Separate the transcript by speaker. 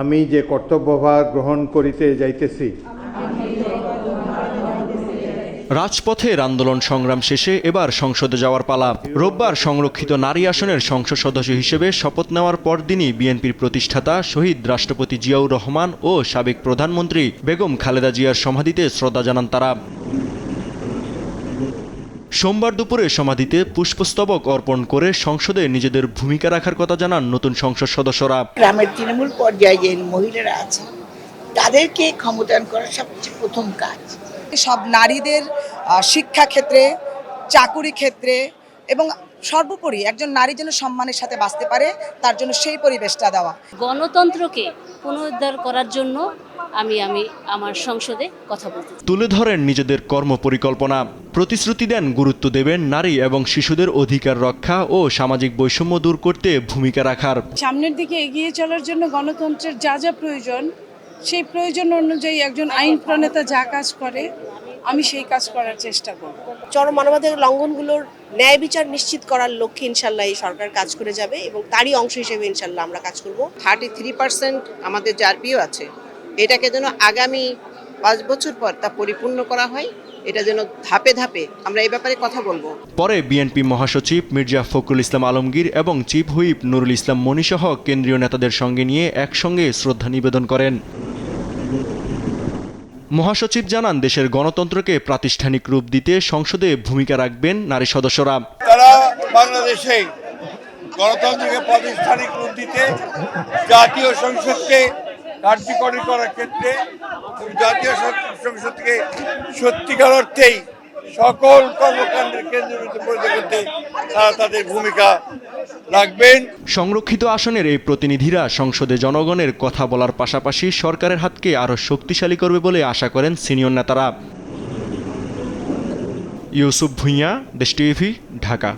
Speaker 1: আমি যে কর্তব্যভার গ্রহণ করিতে যাইতেছি।
Speaker 2: রাজপথের আন্দোলন সংগ্রাম শেষে এবার সংসদে যাওয়ার পালা। রোববার সংরক্ষিত নারী আসনের সংসদ সদস্য হিসেবে শপথ নেওয়ার পরদিনই বিএনপির প্রতিষ্ঠাতা শহীদ রাষ্ট্রপতি জিয়াউর রহমান ও সাবেক প্রধানমন্ত্রী বেগম খালেদা জিয়ার সমাধিতে শ্রদ্ধা জানান তারা। সোমবার দুপুরে সমাধিতে পুষ্পস্তবক অর্পণ করে সংসদে নিজেদের ভূমিকা রাখার কথা জানান নতুন সংসদ সদস্যরা।
Speaker 3: গ্রামের তৃণমূল পর্যায়ে যে মহিলারা আছে তাদেরকে ক্ষমতায়ন করা সবচেয়ে প্রথম কাজ।
Speaker 4: সব নারীদের শিক্ষা ক্ষেত্রে, চাকুরি ক্ষেত্রে এবং সর্বোপরি একজন নারী যেন সম্মানের সাথে বাঁচতে পারে তার জন্য সেই পরিবেশটা দেওয়া।
Speaker 5: গণতন্ত্রকে পুনরুদ্ধার করার জন্য আমি আমার সংসদে কথা বলতে
Speaker 2: তুলে ধরেন নিজেদের কর্মপরিকল্পনা, প্রতিশ্রুতি দেন গুরুত্ব দেবেন নারী এবং শিশুদের অধিকার রক্ষা ও সামাজিক বৈষম্য দূর করতে ভূমিকা রাখার।
Speaker 6: সামনের দিকে এগিয়ে চলার জন্য গণতন্ত্রের যা যা প্রয়োজন সেই প্রয়োজন অনুযায়ী একজন আইন প্রণেতা যা কাজ করে আমি সেই কাজ করার চেষ্টা করব।
Speaker 7: চরম মানবাধিকার লঙ্ঘনগুলোর ন্যায় বিচার নিশ্চিত করার লক্ষ্যে ইনশাল্লাহ এই সরকার কাজ করে যাবে এবং তারই অংশ হিসেবে ইনশাল্লাহ আমরা কাজ করব।
Speaker 8: 33% আমাদের জারপিও আছে, এটাকে যেন আগামী 5 বছর পর তা পরিপূর্ণ করা হয়, এটা যেন ধাপে ধাপে আমরা এই ব্যাপারে কথা বলবো।
Speaker 2: পরে বিএনপি মহাসচিব মির্জা ফখরুল ইসলাম আলমগীর এবং চিফ হুইপ নুরুল ইসলাম মনিসহ কেন্দ্রীয় নেতাদের সঙ্গে নিয়ে একসঙ্গে শ্রদ্ধা নিবেদন করেন। মহাসচিব জানান দেশের গণতন্ত্রকে প্রাতিষ্ঠানিক রূপ দিতে সংসদে ভূমিকা রাখবেন নারী সদস্যরা।
Speaker 9: তারা বাংলাদেশে গণতন্ত্রকে প্রাতিষ্ঠানিক রূপ দিতে জাতীয় সংসদকে কার্যকরী করার ক্ষেত্রে জাতীয় সংসদকে সত্যিকার অর্থেই সকল কর্মকাণ্ডের কেন্দ্রবিন্দু পরিণত করতে তারা তাদের ভূমিকা রাখবেন।
Speaker 2: সংরক্ষিত আসনের এই প্রতিনিধিরা সংসদে জনগণের কথা বলার পাশাপাশি সরকারের হাতকে আরও শক্তিশালী করবে বলে আশা করেন সিনিয়র নেতারা। ইউসুফ ভুঁইয়া, দেশ টিভি, ঢাকা।